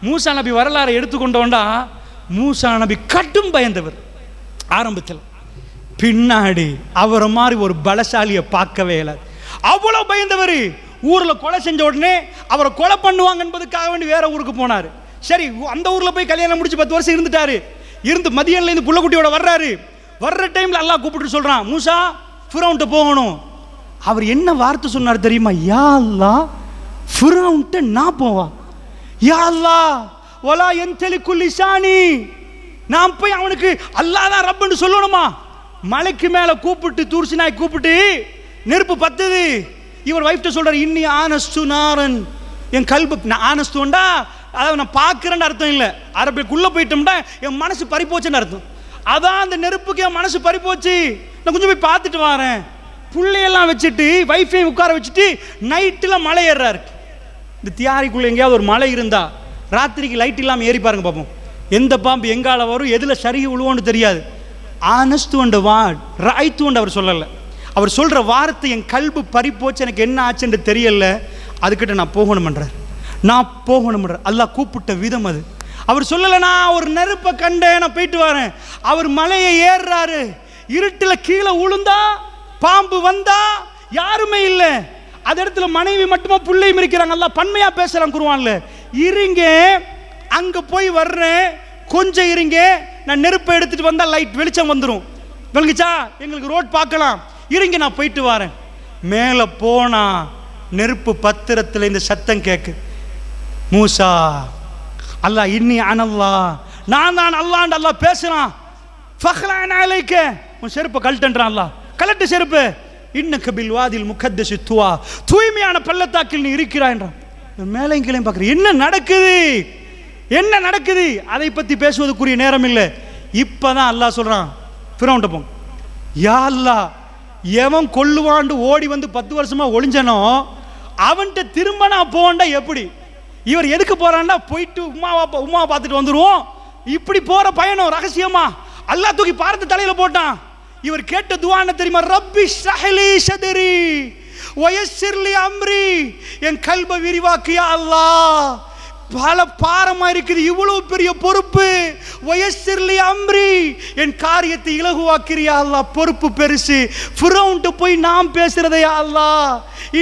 மூசா நபி வரலாறு எடுத்துக்கொண்டோண்டா மூசா நபி கடும் பயந்தவர் ஆரம்பத்தில். பின்னாடி அவரை மாதிரி ஒரு பலசாலியை பார்க்கவே இல்லை. அவ்வளோ பயந்தவர். ஊரில் கொலை செஞ்ச உடனே அவரை கொலை பண்ணுவாங்க என்பதுக்காக வேண்டி வேற ஊருக்கு போனார். சரி, அந்த ஊரில் போய் கல்யாணம் முடிச்சு 10 வருஷம் இருந்துட்டாரு. இருந்து மதியன்லேருந்து புள்ளக்குட்டியோட வர்றாரு. வர்ற டைமில் அல்லாஹ் கூப்பிட்டு சொல்கிறான், மூசா ஃபிரௌன்ட்ட போகணும். அவர் என்ன வார்த்தை சொன்னார் தெரியுமா? யா அல்லாஹ், ஃபிரௌன்ட்ட நான் போவா? யா அல்லாஹ் வலா யன்தலிகு லிசானி, நான் போய் அவனுக்கு அல்லாஹ் தான் ரப்புன்னு சொல்லணுமா? மலைக்கு மேலே கூப்பிட்டு தூர்சினாய் கூப்பிட்டு நெருப்பு பத்துது. இவர் வைஃப்ட்ட சொல்றாரு, இன்னி ஆனஸ்து நாரன், என் கல்பு ஆனஸ்துண்டா அதாவது நான் பார்க்குறேன்னு அர்த்தம் இல்லை. அரபிக்குள்ளே போயிட்டோம்னா என் மனசு பறிப்போச்சுன்னு அர்த்தம். அதான் அந்த நெருப்புக்கு என் மனசு பறிப்போச்சு, நான் கொஞ்சம் போய் பார்த்துட்டு வரேன். பிள்ளையெல்லாம் வச்சுட்டு வைஃபையும் உட்கார வச்சுட்டு நைட்டில் மலை ஏறுறாரு. இந்த தியாரிக்குள்ளே எங்கேயாவது ஒரு மலை இருந்தா ராத்திரிக்கு லைட் இல்லாமல் ஏறி பாருங்க பார்ப்போம். எந்த பாம்பு எங்கால வரும், எதில் சருகி விழுவோன்னு தெரியாது. ஆனஸ்து அண்ட் வாட் ரைத்து அண்ட் அவர் சொல்லலை. அவர் சொல்கிற வார்த்தை என் கல்பு பறிப்போச்சு, எனக்கு என்ன ஆச்சுன்னு தெரியல, அதுக்கிட்ட நான் போகணுமன்றார். நான் போகணுமன்றார். அல்லாஹ் கூப்பிட்ட விதம் அது. அவர் சொல்லலை நான் ஒரு நெருப்பை கண்டேன், நான் போயிட்டு வரேன். அவர் மலையை ஏறுறாரு. இருட்டில் கீழே உளுந்தா பாம்பு வந்தா யாருமே இல்லை. அது இடத்துல மனைவி மட்டுமா புள்ளையும் இருக்கிறாங்க. அல்லாஹ் பன்மையாக பேசுகிறான் குர்ஆன்ல. இருங்க, அங்கே போய் வர்றேன், கொஞ்சம் இருங்க, நான் நெருப்பை எடுத்துட்டு வந்தால் லைட் வெளிச்சம் வந்துடும். விளங்குச்சா? எங்களுக்கு ரோட் பார்க்கலாம், இருங்க நான் போயிட்டு வரேன். மேலே போனா நெருப்பு பத்திரத்தில் இந்த சத்தம் கேட்கு, மூசா அல்லாஹ் இன்னி அனல்லா, நான் தான் அல்லாஹ். அல்லாஹ் பேசுறான். ஃபக்லான் அலைக்க, உன் செருப்பை கழட்டுன்றான் அல்லாஹ். கலட்டு செருப்பு. இன்னக பில் வாதில் முகத்தஸி துவா, தூய்மையான பள்ளத்தாக்கில் நீ இருக்கிறான்றான். மேலே கீழே பார்க்குறேன், என்ன நடக்குது என்ன நடக்குது? அதை பற்றி பேசுவதற்குரிய நேரம் இல்லை. இப்போதான் அல்லாஹ் சொல்கிறான், ஃபிரௌன்ட்ட போங்க. யா அல்லாஹ், எவன் கொல்லுவாண்டு ஓடி வந்து 10 வருஷமா ஒளிஞ்சனோ அவன்கிட்ட திரும்ப நான் போகண்டா எப்படி? இவர் எதுக்கு போறான்னா போயிட்டு உமாவை பார்த்துட்டு வந்துடுவோம். இப்படி போற பயணம் ரகசியமா அல்லாஹ் தூக்கி பாரத்தை தலையில போட்டான். இவர் கேட்ட துஆ என்ன தெரியுமா? ரப்பி ஷ்ரஹ்லி ஸத்ரி வயஸ்ஸிர்லி அம்ரி, என் கல்பை விரிவாக்கியா அல்லாஹ், பல பாரமா இருக்குது, இவ்வளவு பெரிய பொறுப்பு. வயஸ்ஸிர்லி அம்ரி, என் காரியத்தை இலகுவாக்கிறியா அல்லாஹ், பொறுப்பு பெருசு. ஃபிரௌன்ட்ட போய் நாம் பேசுறதே அல்லாஹ்,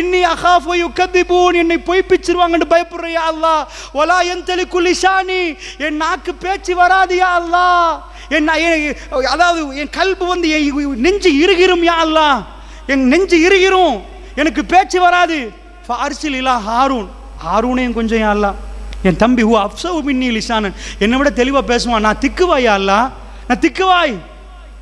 இன்னி அகாஃபு யுகதிபூன், என்னை பொய்ப்பிச்சிருவாங்கன்னு பயப்படுறியா அல்லாஹ். வலா யன்தலிகு லிசானி, என் நாக்கு பேச்சு வராதியா அல்லாஹ், அதாவது என் கல்பு வந்து நெஞ்சு இறுகிரும் யா அல்லாஹ், என் நெஞ்சு இறுகிரும், எனக்கு பேச்சு வராது. ஃபார்சில் இலா ஹாரூன், ஹாரூனையும் கொஞ்சம் யா அல்லாஹ், என் தம்பி ஹூ அஃப்ஸவு மின்னி லிசானன், என்னை விட தெளிவாக பேசுவான், நான் திக்குவாய் யா அல்லாஹ், நான் திக்குவாய்.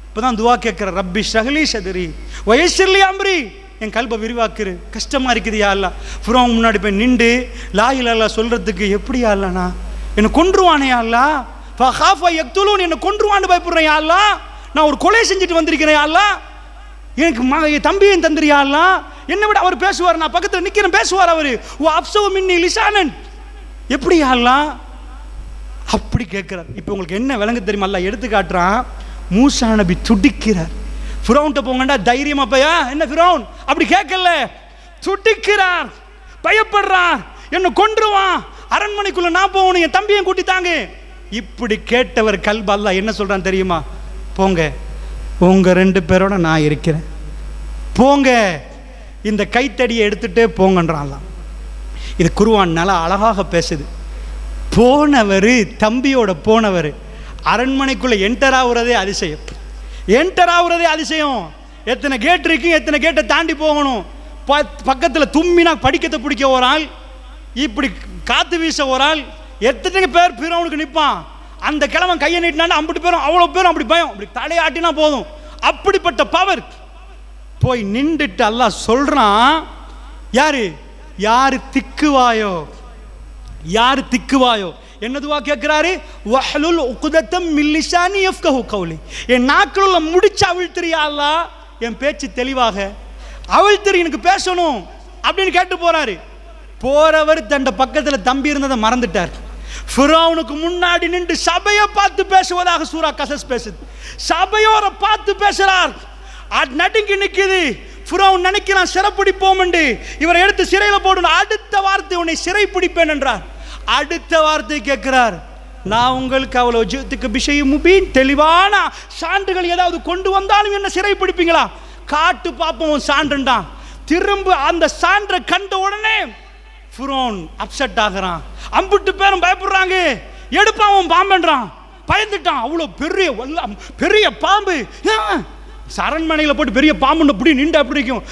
இப்போ தான் துவா கேட்குற, ரப்பி ஷ்ரஹ்லி ஸத்ரி வயஸ்ஸிர்லி அம்ரி, என் கல்பை விரிவாக்குரு, கஷ்டமாக இருக்குது யா அல்லாஹ். ஃபிரௌன் முன்னாடி போய் நின்று லா இலாஹா இல்லல்லாஹ் சொல்கிறதுக்கு எப்படி யா அல்லாஹ், என்னை கொன்றுவானே யா அல்லாஹ், ஃபகாஃபா யக்துலூன், என்னை கொன்றுவான்னு பயப்படுறேன் யா அல்லாஹ், நான் ஒரு கொலை செஞ்சுட்டு வந்திருக்கிறேன் யா அல்லாஹ், எனக்கு என் தம்பியையும் தந்துறியா அல்லாஹ். என்னை விட அவர் பேசுவார், நான் பக்கத்தில் நிற்கிறேன், பேசுவார் அவர். ஓ அஃப்ஸவு மின்னி லிசானன், எப்படி யா அல்லாஹ் அப்படி கேட்கிறார். இப்போ உங்களுக்கு என்ன விளங்க தெரியுமா? அல்லாஹ் எடுத்து காட்டுறான். மூசா நபி துடிக்கிறார். ஃபிரௌன்ட்ட போங்கண்டா தைரியமா பையா, என்ன ஃபிரௌன் அப்படி கேட்கல, துடிக்கிறார், பயப்படுறார், என்ன கொன்றுவான், அரண்மனைக்குள்ள நான் போகணும், என் தம்பியும் கூட்டித்தாங்க. இப்படி கேட்டவர் கல்ப அல்லாஹ் என்ன சொல்றான் தெரியுமா? போங்க, உங்க 2 பேரோட நான் இருக்கிறேன், போங்க, இந்த கைத்தடியை எடுத்துட்டே போங்கன்றான். இது குர்ஆன் நல்லா அழகாக பேசுது. போனவர், தம்பியோட போனவர் அரண்மனைக்குள்ள என்டர் ஆகுறதே அதிசயம், என்டர் ஆகுறதே அதிசயம். எத்தனை கேட் இருக்கு, எத்தனை கேட்டை தாண்டி போகணும். பக்கத்தில் தும்மினா படிக்கத்தை பிடிக்க ஒரு ஆள், இப்படி காத்து வீச ஒரு ஆள், எத்தனை பேர் ஃபிரௌனுக்கு நிற்பான். அந்த கிழவன் கையை நீட்டினா 50 பேரும் அவ்வளோ பேரும் அப்படி பயம், அப்படி தலையாட்டினா போதும், அப்படிப்பட்ட பவர். போய் நின்றுட்டு அல்லாஹ் சொல்றான், யாரு யாரு திக்குவாயோ, யாரு திக்குவாயோ, என்னதுவா கேட்கிறாரு? வஹ்லுல் உக்தத்தம் மின் லிசானி யஃப்கஹு கௌலி, என் நாக்குல முடிச்சு அவிழ்த்திரியா அல்லாஹ், என் பேச்சு தெளிவாக அவிழ்த்திரி, எனக்கு பேசணும் அப்படின்னு கேட்டு போறாரு. போறவர் தண்ட பக்கத்தில் தம்பி இருந்ததை மறந்துட்டார். ஃபிரௌனுக்கு முன்னாடி நின்று சபையை பார்த்து பேசுவதாக சூரா கசஸ் பேசுது. சபையோர பார்த்து பேசுறார், நடுங்கி நிக்குது. ஃபிரௌன் நினைக்கிறான் சிறைப்பிடிப்போம் என்று, இவரை எடுத்து சிறையில் போடணும். அடுத்த வார்த்தை உன்னை சிறை பிடிப்பேன் என்றார். அடுத்த வார்த்தை கேட்கிறார், நான் உங்களுக்கு அவ்வளவு ஜித்துக்கு விஷயம் முபீன், தெளிவான சான்றுகள் ஏதாவது கொண்டு வந்தாலும் என்ன சிறை பிடிப்பீங்களா? காட்டு பாப்போம் சான்றுண்டான். திரும்ப அந்த சான்றை கண்ட உடனே ஃபிரௌன் அப்செட் ஆகிறான். அம்புட்டு பேரும் பயப்படுறாங்க. எடுப்பான் பாம்புன்றான், பயந்துட்டான். அவ்வளோ பெரிய பாம்பு அரண்மனையில் போட்டு பெரிய பாம்பு அப்படி நின்று அப்படி இருக்கும்.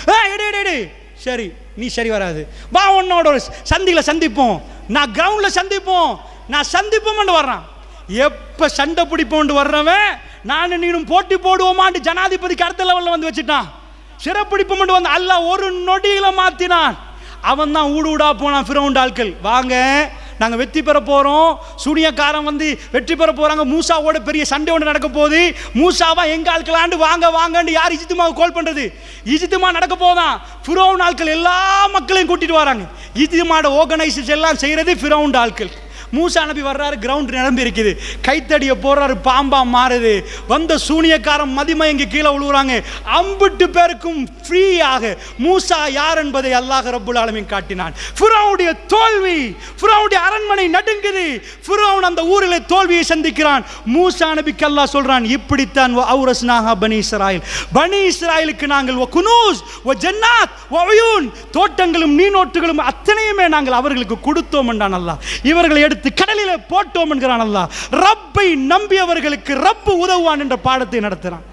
சரி நீ சரி வராது, வா உன்னோட ஒரு சந்தியில் சந்திப்போம், நான் கிரவுண்டில் சந்திப்போம், நான் சந்திப்போம் வர்றான். எப்போ சண்டை பிடிப்போம் வர்றவன் நான் நீனும் போட்டி போடுவோமான்னு ஜனாதிபதிக்கு அடுத்த லெவலில் வந்து வச்சுட்டான். சிறப்பிடிப்போம் வந்து அல்ல ஒரு நொடியில மாத்தினான். அவன் தான் ஊடு ஊடா போனான். ஃபிரௌன் ஆட்கள், வாங்க நாங்கள் வெற்றி பெற போகிறோம், சூனியக்காரன் வந்து வெற்றி பெற போகிறாங்க, மூசாவோட பெரிய சண்டை ஒன்று நடக்க போகுது, மூசாவா எங்க ஆட்களாண்டு வாங்க வாங்கன்னு யார் இஜித்துமாவை கால் பண்ணுறது? இஜித்துமா நடக்க போதான். ஃபிரௌன் ஆட்கள் எல்லா மக்களையும் கூட்டிட்டு வராங்க. இஜித்துமாவோட ஆர்கனைசேஷன் எல்லாம் செய்கிறது ஃபிரௌன் ஆட்கள். மூசா நபி வர்றாரு, கிரவுண்ட் நிரம்பி இருக்குது, கைத்தடிய போறாரு, பாம்பா மாறுது. வந்த சூனியக்காரன் மதிமயங்கி கீழே விழுகுறாங்க. 50 பேருக்கும் ஃப்ரீயாக மூசா யார் என்பதை அல்லாஹ் ரப்புல் ஆலமீன் காட்டினான். ஃபிரௌனுடைய தோல்வி, ஃபிரௌனுடைய அரண்மனை நடுங்குது. ஃபிரௌன் அந்த ஊரிலே தோல்வியை சந்திக்கிறான். மூசா நபிக்கு அல்லாஹ் சொல்றான், இப்படித்தான் அவுரஸ்னாஹா பனி இஸ்ராயில், பனி இஸ்ராயிலுக்கு நாங்கள் குனூஸ் ஜன்னாத் வயூன், தோட்டங்களும் நீனோட்டுகளும் அத்தனையுமே நாங்கள் அவர்களுக்கு கொடுத்தோம் என்றான் அல்லாஹ். இவர்களை எடுத்து கடலிலே போட்டோம் என்கிறான் அல்லாஹ். ரப்பை நம்பியவர்களுக்கு ரப்பு உதவுவான் என்ற பாடத்தை நடத்துறான்.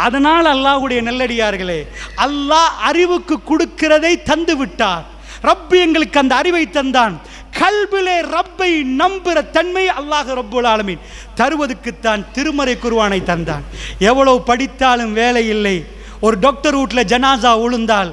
அதனால் அல்லாஹ்வுடைய நல்லடியார்களே, அல்லாஹ் அறிவுக்கு கொடுக்கிறதை தந்து விட்டார். ரப்பு எங்களுக்கு அந்த அறிவை தந்தான். கல்பிலே ரப்பை நம்புகிற தன்மை அல்லாஹ் ரப்புல் ஆலமீன் தருவதற்குத்தான் திருமறை குர்ஆனை தந்தான். எவ்வளவு படித்தாலும் வேலை இல்லை. ஒரு டாக்டர் வீட்டில் ஜனாசா விழுந்தால்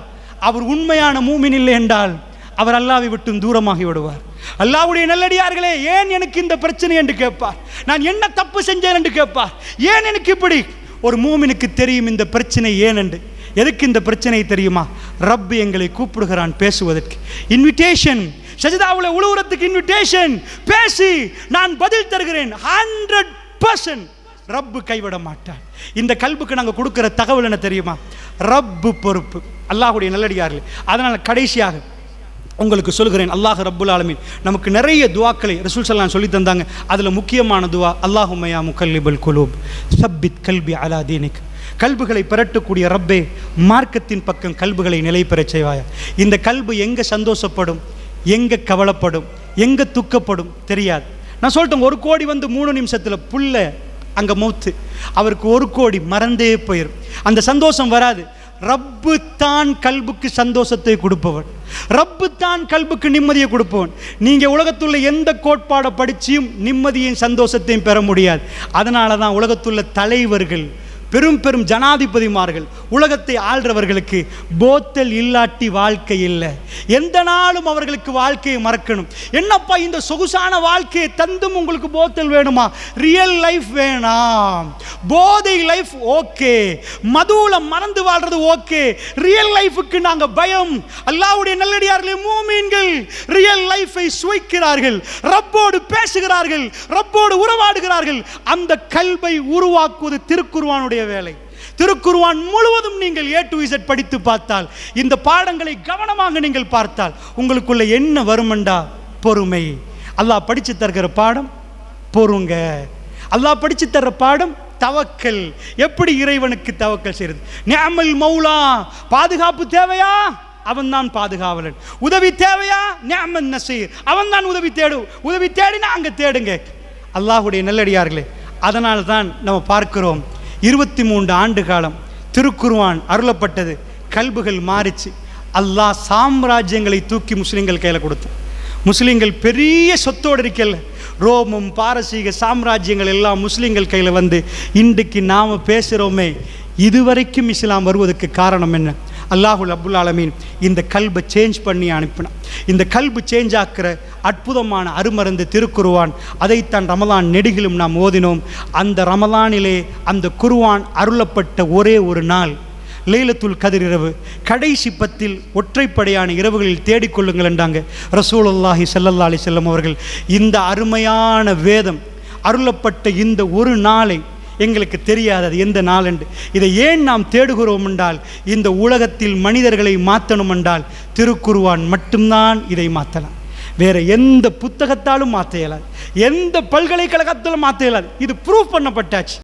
அவர் உண்மையான மூமின் இல்லை என்றால் அவர் அல்லாஹ்வை விட்டு தூரமாகி விடுவார். அல்லாஹ்வுடைய நல்லடியார்களே, ஏன் எனக்கு இந்த பிரச்சனை என்று கேட்பார். நான் என்ன தப்பு செஞ்சேன் என்று கேட்பார். ஏன் எனக்கு இப்படி? ஒரு மூமினுக்கு தெரியும் இந்த பிரச்சனை ஏன் என்று. எதுக்கு இந்த பிரச்சனை தெரியுமா? ரப்பு எங்களை கூப்பிடுகிறான் பேசுவதற்கு. இன்விடேஷன், சஜிதாவுல உழுவுறதுக்கு இன்விடேஷன். பேசி நான் பதில் தருகிறேன். 100% ரப்பு கைவிட மாட்டான். இந்த கல்புக்கு நாங்கள் கொடுக்கிற தகவல் என்ன தெரியுமா? ரப்பு பொறுப்பு, அல்லாஹ்வுடைய நல்லடியார்களே. அதனால் கடைசியாக உங்களுக்கு சொல்கிறேன், அல்லாஹ் ரப்புல் ஆலமீன் நமக்கு நிறைய துவாக்களை ரசூல் ஸல்லல்லாஹு சொல்லி தந்தாங்க. அதில் முக்கியமான துவா, அல்லாஹும்ம யா முகல்லிபல் குலூப் சப்பித் கல்பி அலா தீனிக். கல்புகளை பெறட்டக்கூடிய ரப்பே, மார்க்கத்தின் பக்கம் கல்புகளை நிலை பெறச் செய்வாயா. இந்த கல்பு எங்கே சந்தோஷப்படும், எங்கே கவலைப்படும், எங்கே துக்கப்படும் தெரியாது. நான் சொல்லிட்டேன், 1 கோடி வந்து 3 நிமிஷத்தில் புல்ல அங்கே மௌத்து. அவருக்கு 1 கோடி மறந்தே போயிடும். அந்த சந்தோஷம் வராது. ரப்பு தான் கல்புக்கு சந்தோஷத்தை கொடுப்பவன். ரப்பு தான் கல்புக்கு நிம்மதியை கொடுப்பவன். நீங்கள் உலகத்துள்ள எந்த கோட்பாடை படிச்சியும் நிம்மதியும் சந்தோஷத்தையும் பெற முடியாது. அதனால தான் உலகத்துள்ள தலைவர்கள், பெரும் பெரும் ஜனாதிபதிமார்கள், உலகத்தை ஆள்றவர்களுக்கு போத்தல் இல்லாட்டி வாழ்க்கை இல்லை. எந்த நாளும் அவர்களுக்கு வாழ்க்கையை மறக்கணும். என்னப்பா இந்த சொகுசான வாழ்க்கையை தந்தும் உங்களுக்கு போத்தல் வேணுமா? ரியல் லைஃப் வேணாம். போதை லைஃப் ஓகே, மதுவுல மறந்து வாழ்றது ஓகே. ரியல் லைஃபுக்கு நாங்க பயம். அல்லாஹ்வுடைய நல்லடியார்களே, மூமீன்கள் ரியல் லைஃபை சுவைக்கிறார்கள், ரப்போடு பேசுகிறார்கள், ரப்போடு உறவாடுகிறார்கள். அந்த கல்பை உருவாக்குவது திருக்குர்ஆனுடைய வேலை. திருக்குர்ஆன் முழுவதும் நீங்கள் A to Z படித்து பார்த்தால், இந்த பாடங்களை கவனமாக நீங்கள் பார்த்தால் உங்களுக்குள்ள என்ன வருமெண்டா? பொறுமை. அல்லாஹ் படிச்சு தருகிற பாடம் பொறுங்க. அல்லாஹ் படிச்சு தர்ற பாடம் தவக்கல். எப்படி இறைவனுக்கு தவக்கல் செய்யறது? நிஅமல் மௌலா, பாதுகாப்பு தேவையா? அவன் தான் பாதுகாவலன். உதவி தேவையா? நிஅமன் நசீர், அவன் தான் உதவி தேடினா அங்க தேடுங்க. அல்லாஹ்வுடைய நல்லடியார்களே, அதனால தான் நம்ம பார்க்கிறோம் 23 ஆண்டு காலம் திருக்குர்ஆன் அருளப்பட்டது. கல்புகள் மாறிச்சு. அல்லாஹ் சாம்ராஜ்யங்களை தூக்கி முஸ்லீம்கள் கையில் கொடுத்தான். முஸ்லீம்கள் பெரிய சொத்தோடு இருக்கல. ரோமம், பாரசீக சாம்ராஜ்யங்கள் எல்லாம் முஸ்லீம்கள் கையில் வந்து இன்றைக்கு நாம் பேசுகிறோமே, இதுவரைக்கும் இஸ்லாம் வருவதற்கு காரணம் என்ன? அல்லாஹ் ரப்புல் ஆலமீன் இந்த கல்பை சேஞ்ச் பண்ணி அனுப்பினான். இந்த கல்பு சேஞ்ச் ஆக்கிற அற்புதமான அருமருந்து திருக்குர்ஆன். அதைத்தான் ரமலான் நெடுகிலும் நாம் ஓதினோம். அந்த ரமலானிலே அந்த குர்ஆன் அருளப்பட்ட ஒரே ஒரு நாள் லைலத்துல் கத்ர் இரவு. கடைசி 10 ஒற்றைப்படையான இரவுகளில் தேடிக்கொள்ளுங்கள் என்றாங்க ரசூலுல்லாஹி ஸல்லல்லாஹு அலைஹி வஸல்லம் அவர்கள். இந்த அருமையான வேதம் அருளப்பட்ட இந்த ஒரு நாளை எங்களுக்கு தெரியாது அது எந்த நாள் என்று. இதை ஏன் நாம் தேடுகிறோம் என்றால், இந்த உலகத்தில் மனிதர்களை மாற்றணும் என்றால் திருக்குர்ஆன் மட்டும்தான் இதை மாற்றலாம். வேற எந்த புத்தகத்தாலும் மாற்ற இயலாது, எந்த பல்கலைக்கழகத்தாலும் மாற்ற இயலாது. இது ப்ரூவ் பண்ணப்பட்டாச்சு.